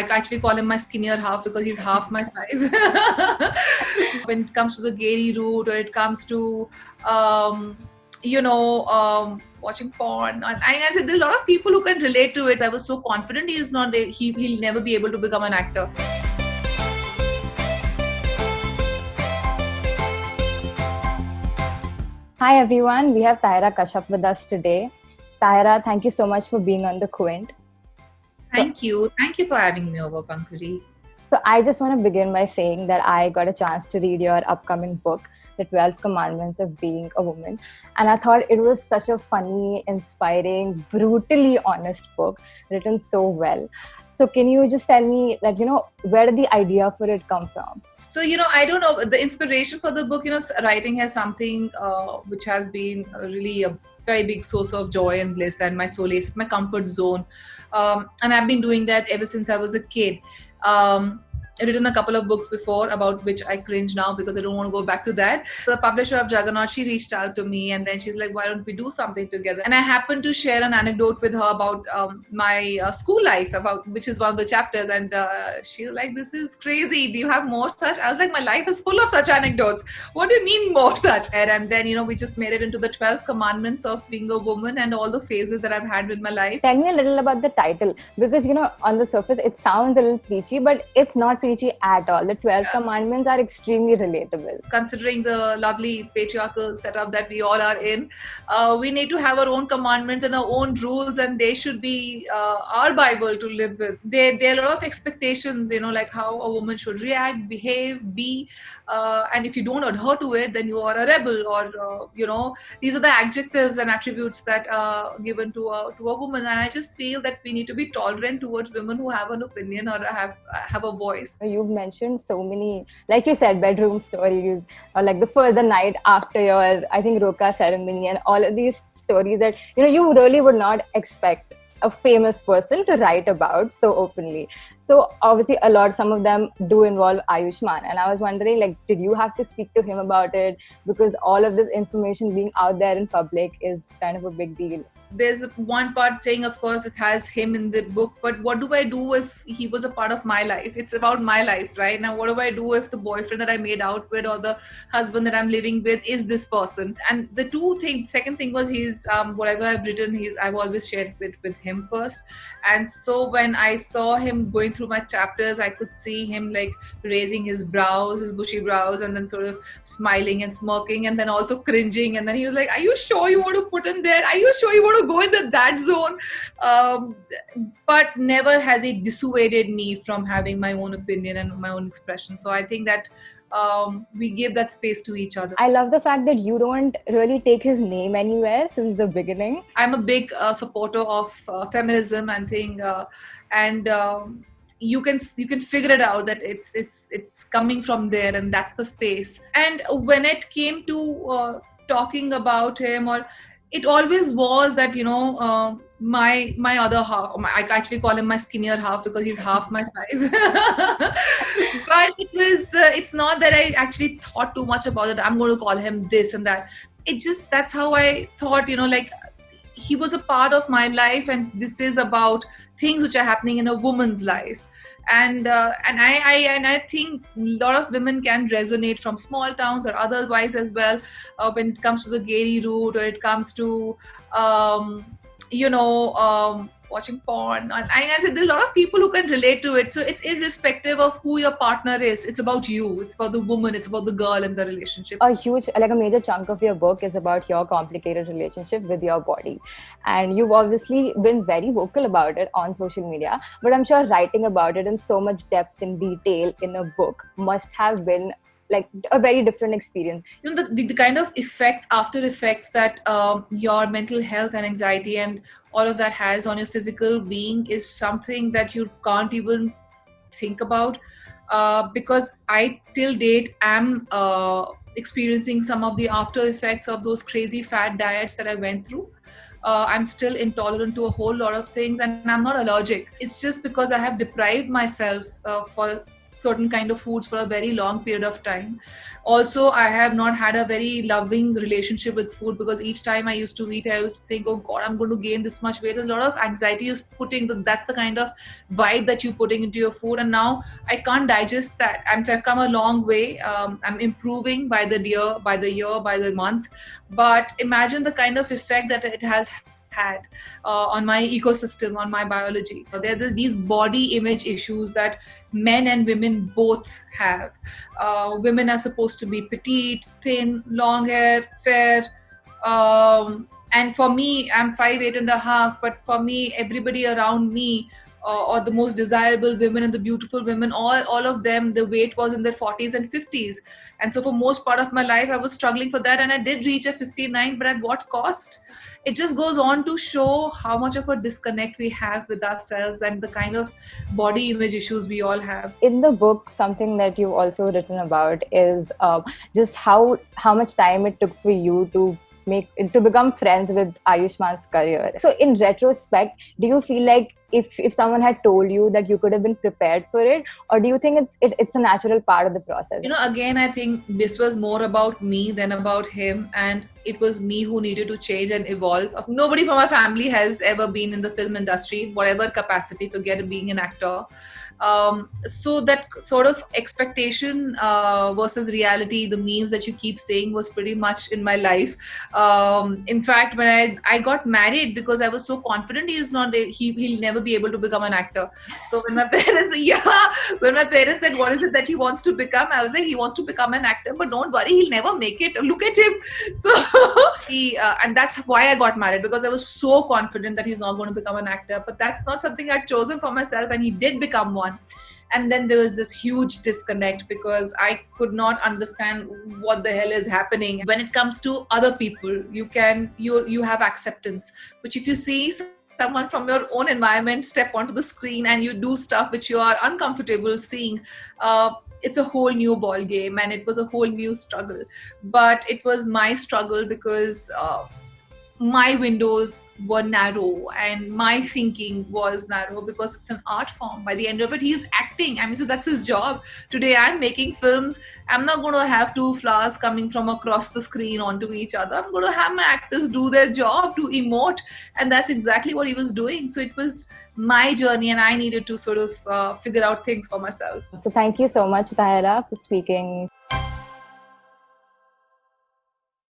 I actually call him my skinnier half because he's half my size. When it comes to the Gary route, or it comes to, watching porn. And I said, there's a lot of people who can relate to it. I was so confident he'll never be able to become an actor. Hi everyone, we have Tahira Kashyap with us today. Tahira, thank you so much for being on the Quint. Thank you for having me over, Pankuri. So I just want to begin by saying that I got a chance to read your upcoming book, The 12 Commandments of Being a Woman. And I thought it was such a funny, inspiring, brutally honest book, written so well. So can you just tell me, where did the idea for it come from? So, I don't know, the inspiration for the book, writing has something which has been really a very big source of joy and bliss, and my solace, it's my comfort zone. And I've been doing that ever since I was a kid. I've written a couple of books before about which I cringe now because I don't want to go back to that. The publisher of Juggernaut, she reached out to me and then she's like, why don't we do something together? And I happened to share an anecdote with her about my school life, which is one of the chapters. And she was like, this is crazy. Do you have more such? I was like, my life is full of such anecdotes. What do you mean more such? And then, we just made it into the 12 commandments of being a woman and all the phases that I've had with my life. Tell me a little about the title, because, on the surface, it sounds a little preachy, but it's not preachy at all. The 12 commandments are extremely relatable. Considering the lovely patriarchal setup that we all are in, we need to have our own commandments and our own rules, and they should be our Bible to live with. There are a lot of expectations, like how a woman should react, behave, be, and if you don't adhere to it, then you are a rebel, or these are the adjectives and attributes that are given to a woman. And I just feel that we need to be tolerant towards women who have an opinion or have a voice. You've mentioned so many, like you said, bedroom stories, or like the night after your, I think, Roka ceremony, and all of these stories that, you really would not expect a famous person to write about so openly. So obviously some of them do involve Ayushmann, and I was wondering, did you have to speak to him about it? Because all of this information being out there in public is kind of a big deal. There's one part saying, of course, it has him in the book, but what do I do if he was a part of my life? It's about my life, right? Now, what do I do if the boyfriend that I made out with or the husband that I'm living with is this person? And the second thing was whatever I've written, I've always shared it with him first. And so when I saw him going through my chapters, I could see him raising his bushy brows, and then sort of smiling and smirking, and then also cringing. And then he was like, are you sure you want to put in there? Are you sure you want to go in that zone? But never has it dissuaded me from having my own opinion and my own expression. So I think that we give that space to each other. I love the fact that you don't really take his name anywhere since the beginning. I'm a big supporter of feminism and you can figure it out that it's coming from there, and that's the space. And when it came to talking about him, or it always was that, my other half, I actually call him my skinnier half because he's half my size. But it's not that I actually thought too much about it. I'm going to call him this and that. That's how I thought, he was a part of my life, and this is about things which are happening in a woman's life. And I think a lot of women can resonate from small towns or otherwise as well when it comes to the Gary route, or it comes to watching porn. And I said, there's a lot of people who can relate to it. So it's irrespective of who your partner is. It's about you. It's about the woman. It's about the girl in the relationship. A major chunk of your book is about your complicated relationship with your body. And you've obviously been very vocal about it on social media. But I'm sure writing about it in so much depth and detail in a book must have been a very different experience. The kind of after effects that your mental health and anxiety and all of that has on your physical being is something that you can't even think about, because I till date am experiencing some of the after effects of those crazy fat diets that I went through. I'm still intolerant to a whole lot of things, and I'm not allergic. It's just because I have deprived myself for certain kind of foods for a very long period of time. Also, I have not had a very loving relationship with food, because each time I used to eat, I used to think, oh God, I'm going to gain this much weight. There's a lot of anxiety you're putting, that's the kind of vibe that you're putting into your food. And now I can't digest that. I've come a long way. I'm improving by the year, by the month. But imagine the kind of effect that it has had on my ecosystem, on my biology. There are these body image issues that men and women both have. Women are supposed to be petite, thin, long hair, fair. And for me, I'm 5'8.5", but for me, everybody around me, or the most desirable women and the beautiful women, all of them, the weight was in their 40s and 50s. And so for most part of my life, I was struggling for that. And I did reach a 59, but at what cost? It just goes on to show how much of a disconnect we have with ourselves and the kind of body image issues we all have. In the book, something that you've also written about is just how much time it took for you to become friends with Ayushman's career. So in retrospect, do you feel like if someone had told you that you could have been prepared for it, or do you think it's a natural part of the process? Again, I think this was more about me than about him, and it was me who needed to change and evolve. Nobody from my family has ever been in the film industry, whatever capacity, forget being an actor. So that sort of expectation versus reality, the memes that you keep saying, was pretty much in my life. In fact, when I got married, because I was so confident he'll never be able to become an actor. So when my parents said, what is it that he wants to become? I was like, he wants to become an actor, but don't worry, he'll never make it. Look at him. So and that's why I got married, because I was so confident that he's not going to become an actor. But that's not something I'd chosen for myself, and he did become one. And then there was this huge disconnect, because I could not understand what the hell is happening. When it comes to other people, you have acceptance. But if you see someone from your own environment step onto the screen and you do stuff which you are uncomfortable seeing, it's a whole new ball game, and it was a whole new struggle. But it was my struggle because my windows were narrow and my thinking was narrow, because it's an art form. By the end of it, he's acting. So that's his job. Today I'm making films. I'm not going to have two flowers coming from across the screen onto each other. I'm going to have my actors do their job, to emote. And that's exactly what he was doing. So it was my journey, and I needed to sort of figure out things for myself. So thank you so much, Tahira, for speaking.